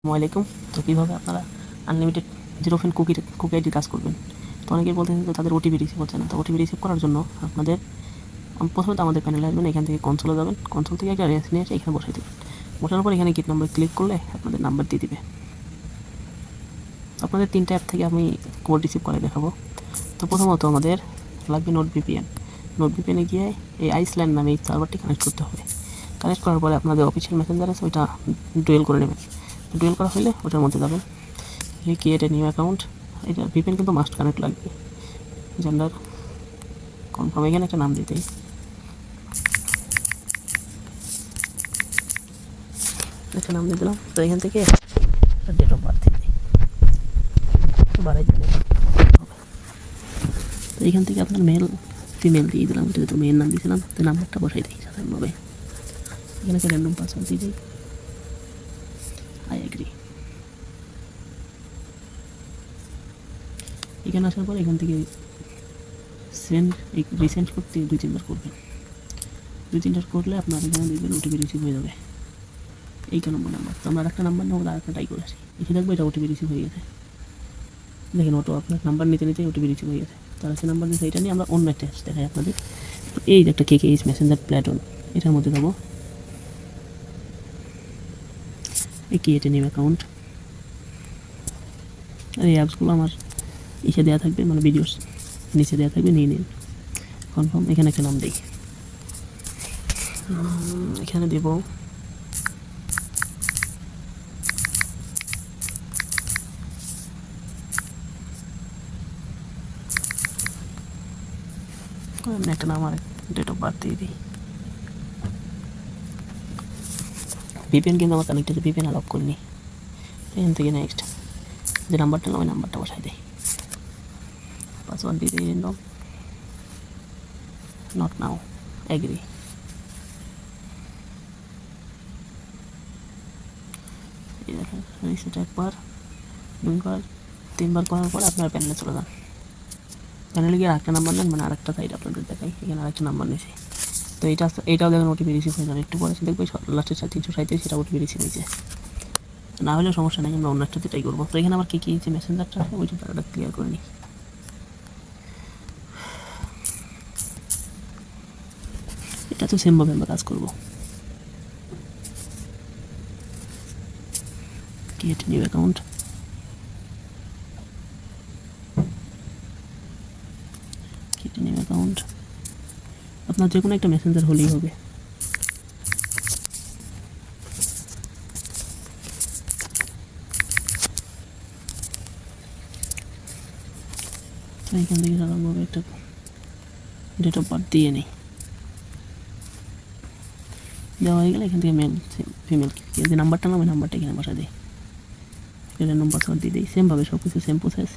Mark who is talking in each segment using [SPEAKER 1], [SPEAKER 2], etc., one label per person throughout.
[SPEAKER 1] আসসালামাইকুম। তো কীভাবে আপনারা unlimited zero friend cookie ID কাজ করবেন। তো অনেকেই বলতেছেন যে তাদের ওটিপি রিসিভ হচ্ছে না। তো ওটিপি রিসিভ করার জন্য আপনাদের প্রথমে তো আমাদের প্যানেলে আসবেন, এখান থেকে কনসোলে যাবেন, কনসোল থেকে একটা রেঞ্জ নিয়ে এসে এখানে বসাই দেবেন। বসানোর পর এখানে গেট নাম্বার ক্লিক করলে আপনাদের নাম্বার দিয়ে দিবে। আপনাদের 3টা অ্যাপ থেকে আমি কোড রিসিভ করে দেখাবো। তো প্রথমত আমাদের লাগবে নোট ভিপিএন। নোট ভিপিএনে গিয়ে এই আইসল্যান্ড নামে এই সার্ভারটি কানেক্ট করতে হবে। কানেক্ট করার পরে আপনাদের অফিসিয়াল মেসেঞ্জার আছে, ওইটা ডুয়েল করে নেবেন। ডুয়েল করা হলে ওটার মধ্যে যাবেন, ক্রিয়েট এ নিউ অ্যাকাউন্ট। এটা ভিপিএন কিন্তু মাস্ট কানেক্ট লাগবে। জেন্ডার কনফার্ম, এখানে একটা নাম দিতেই, একটা নাম দিয়ে দিলাম। তো এখান থেকে ডেট অফ বার্থ বাড়াই দিলাম। তো এখান থেকে আপনার মেল ফিমেল দিয়ে দিলাম, যেহেতু মেয়ের নাম দিয়েছিলাম তো নাম্বারটা বসাই দিই সাধারণভাবে। এখানে একটা র্যান্ডম পাসওয়ার্ড দিয়ে দিই, আই এগ্রি। এখানে আসার পর এখান থেকে সেন্ড রিসেন্ড করতে 2-3বার করবেন। 2-3বার করলে আপনার এখানে দেখবেন ওটিপি রিসিভ হয়ে যাবে। এই নম্বর নাম্বার। তো আমরা একটা নাম্বার নেবো, আরেকটা ট্রাই করে আসি। এসে দেখবো এটা ওটিপি রিসিভ হয়ে গেছে। দেখেন অটো আপনার নাম্বার নিতে নিতে ওটিপি রিসিভ হয়ে গেছে। তারা সে নাম্বার দিয়েছে, এটা নিয়ে আমরা অন্য একটা অ্যাপস দেখাই আপনাদের। তো এই যে একটা KKH মেসেঞ্জার প্ল্যাটন, এটার মধ্যে যাবো, এই ক্রিয়েট এ নিউ অ্যাকাউন্ট। আর এই অ্যাপসগুলো আমার ইসে দেওয়া থাকবে, মানে ভিডিওস নিচে দেওয়া থাকবে, নিয়ে নিন। কনফার্ম, এখানে একটা নাম দিই, এখানে দেব একটা নাম, আর ডেট অফ বার্থ দিয়ে দিই। ভিপিএন কিন্তু আমার কানেক্ট আছে, ভিপিএন অফ করিনি। এখান থেকে নেক্সট যে নাম্বারটা ওই নাম্বারটা বসাই দিই, পাসওয়ার্ড দিয়ে দিই র্যান্ডম, নট নাও, এগ্রি। এই দেখেন রিসেট একবার, 2বার, 3বার করার পর আপনারা প্যানেলে চলে যান। প্যানেলে গিয়ে আরেকটা নাম্বার নেন, মানে আরেকটা সাইড আপনাদের দেখাই। এখানে আরেকটা নাম্বার নিয়েছি। তো এইটাও দেখেন ওটিপি রিসিভ হয়ে যাবে। একটু পরে দেখবো লাস্টের 337 সেটা ওটিপি রিসিভ হয়েছে। না হলেও সমস্যা নেই, আমরা অন্য একটাতে ট্রাই করবো। তো এখানে আবার কী কী যে মেসেঞ্জারটা আছে ওইটা তারা ক্লিয়ার করে নিই। এটা তো সেমভাবে আমরা কাজ করবো। Create new account, create new account. আপনার যে কোনো একটা মেসেঞ্জার হলেই হবে। এখান থেকে সাধারণভাবে একটা ডেট অফ বার্থ দিয়ে নিই। দেওয়া হয়ে গেলে এখান থেকে মেল ফিমেল যে নাম্বারটা নাম ওই নাম্বারটা এখানে বসা দিই, র্যান্ডম পাসওয়ার্ড দিয়ে দিই। সেমভাবে সব কিছু সেম প্রসেস।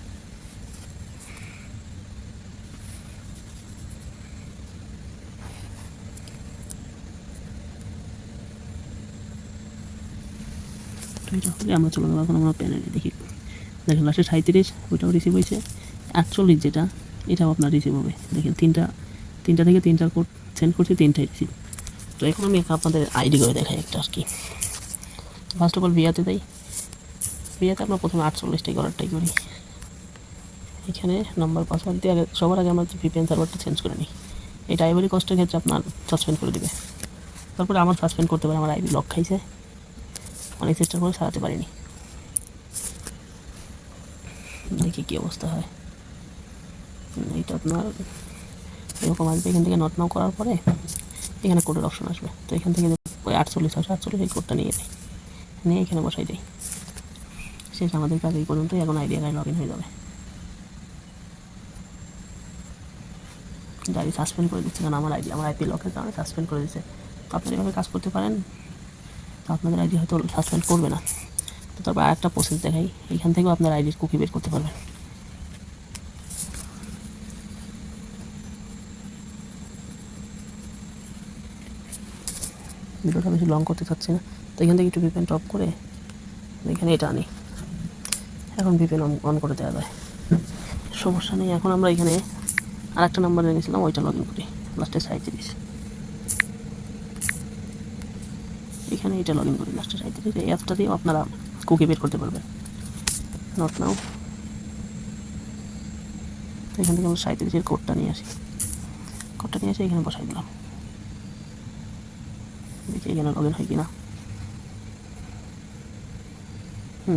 [SPEAKER 1] এটা হলে আমরা চলে যাবো এখন আমরা প্যানেলে দেখি। দেখেন লাস্টে 37 ওইটাও রিসিভ হয়েছে। 48 যেটা, এটাও আপনার রিসিভ হবে। দেখেন তিনটা থেকে 3টার কোড সেন্ড করছি, 3টাই রিসিভ। তো এখন আমি আপনাদের আইডি করে দেখাই একটা আর কি। ফার্স্ট অফ অল ভিয়াতে দেয়। ভিয়াতে আমরা প্রথমে 48টাই করারটাই করি। এখানে নাম্বার পাসওয়ার্ড দিয়ে সবার আগে আমরা ভিপিএন সার্ভারটা চেঞ্জ করে নিই। এটা আইভরি কস্টের ক্ষেত্রে আপনার সাসপেন্ড করে দেবে। তারপরে আমার সাসপেন্ড করতে পারে, আমার আইডি লক খাইছে, অনেক চেষ্টা করে সারাতে পারিনি। দেখি কী অবস্থা হয়। এইটা আপনার এরকম আসবে। এখান থেকে নট নাও করার পরে এখানে কোডের অপশন আসবে। তো এখান থেকে ওই 48 আসে, 48 এই কোডটা নিয়ে যাই, নিয়ে এখানে বসাই দিই। শেষ আমাদের কাজ এই পর্যন্তই। এখন আইডিয়া লগ ইন হয়ে যাবে। গাড়ি সাসপেন্ড করে দিচ্ছে, কারণ আমার আইপি লকের কারণে সাসপেন্ড করে দিচ্ছে। তো আপনারা এভাবে কাজ করতে পারেন। তো আপনাদের আইডি হয়তো সাসপেন্ড করবে না। তো তারপর আরেকটা প্রসেস দেখাই, এখান থেকেও আপনার আইডির কুকি বের করতে পারবেন। ভিডিওটা বেশি লং করতে চাচ্ছি না। তো এখান থেকে একটু ভিপিএন টপ করে এখানে এটা আনি। এখন ভিপিএন অন করে দেওয়া যায়, সমস্যা নেই। এখন আমরা এখানে আরেকটা নাম্বার নিয়েছিলাম, ওইটা লগ ইন করি, লাস্টে 37। এখানে এটা লগ ইন করি লাস্টে 37। এই অ্যাপটা দিয়েও আপনারা কুকি বের করতে পারবেন। Not now. এখান থেকে আমরা 37-এর কোডটা নিয়ে আসি। কোডটা নিয়ে এসে এখানে বসাই দিলাম। দেখি এখানে লগ ইন হয় কিনা।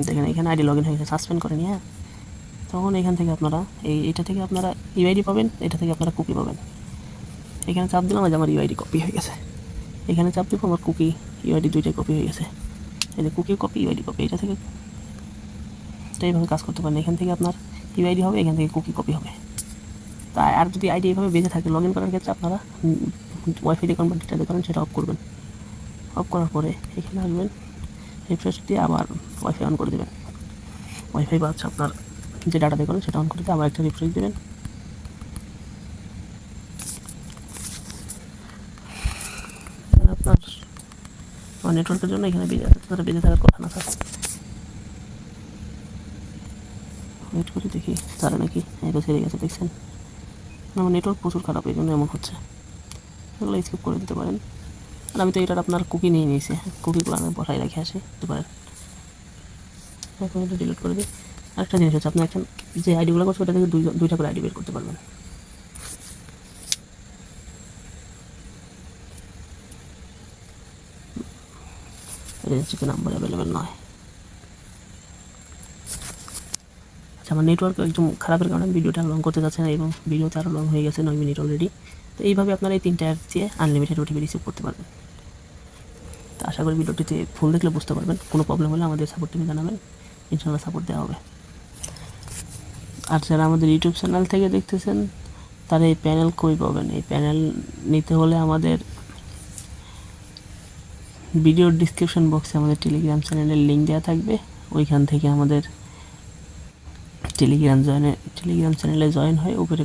[SPEAKER 1] দেখেন এখানে আইডি লগ ইন হয়ে গেছে, সাসপেন্ড করে নিয়ে। তখন এখান থেকে আপনারা এইটা থেকে আপনারা ইউআইডি পাবেন, এটা থেকে আপনারা কুকি পাবেন। এখানে চাপ দিলাম, যে আমার ইউআইডি কপি হয়ে গেছে। এখানে চাপ দিব, আমার কুকি ইউআইডি দুইটাই কপি হয়ে গেছে। এই যে কুকি কপি, ইউআইডি কপি, এটা থেকে তো এইভাবে কাজ করতে পারেন। এখান থেকে আপনার ইউআইডি হবে, এখান থেকে কুকি কপি হবে। তাই আর যদি আইডি এইভাবে বেঁচে থাকে, লগ ইন করার ক্ষেত্রে আপনারা ওয়াইফাই দিয়ে কনভার্ট যেটা করেন সেটা অফ করবেন। অফ করার পরে এখানে আসবেন, রিফ্রেশ দিয়ে আবার ওয়াইফাই অন করে দেবেন। ওয়াইফাই বা হচ্ছে আপনার যে ডাটা দিয়ে করেন সেটা অন করে দিয়ে আবার একটা রিফ্রেশ দেবেন। আপনার নেটওয়ার্কের জন্য এখানে বেঁচে থাকার কথা না থাকে। ওয়েট করে দেখি তারা নাকি এটা ছেড়ে গেছে, দেখছেন? আমার নেটওয়ার্ক প্রচুর খারাপ, এই জন্য এমন হচ্ছে। এগুলো স্কিপ করে দিতে পারেন। আর আমি তো এটার আপনার কুকি নিয়ে নিয়েছি, কুকিগুলো আমি বসাই রেখে আসি, দিতে পারেন। এখন এটা ডিলিট করে দিই। আরেকটা জিনিস হচ্ছে, আপনি এখন যে আইডিগুলো করছে ওটা থেকে দুইটা করে আইডি বের করতে পারবেন। রেজিস্ট্রিতে নাম্বার অ্যাভেলেবেল নয়। আচ্ছা, আমার নেটওয়ার্ক একদম খারাপের কারণে ভিডিওটা লং করতে যাচ্ছে না, এবং ভিডিওতে আরও লং হয়ে গেছে 9 মিনিট অলরেডি। তো এইভাবে আপনারা এই 3টা অ্যাপ দিয়ে আনলিমিটেড ওটিপি রিসিভ করতে পারবেন। তো আশা করি ভিডিওটিতে ফুল দেখলে বুঝতে পারবেন। কোনো প্রবলেম হলে আমাদের সাপোর্ট টিমে জানাবেন, ইনশাআল্লাহ সাপোর্ট দেওয়া হবে। আর যারা আমাদের ইউটিউব চ্যানেল থেকে দেখতেছেন তারা এই প্যানেল কই পাবেন? এই প্যানেল নিতে হলে আমাদের ভিডিওর ডিসক্রিপশন বক্সে আমাদের টেলিগ্রাম চ্যানেলের লিঙ্ক দেওয়া থাকবে। ওইখান থেকে আমাদের টেলিগ্রাম চ্যানেলে জয়েন হয়ে উপরে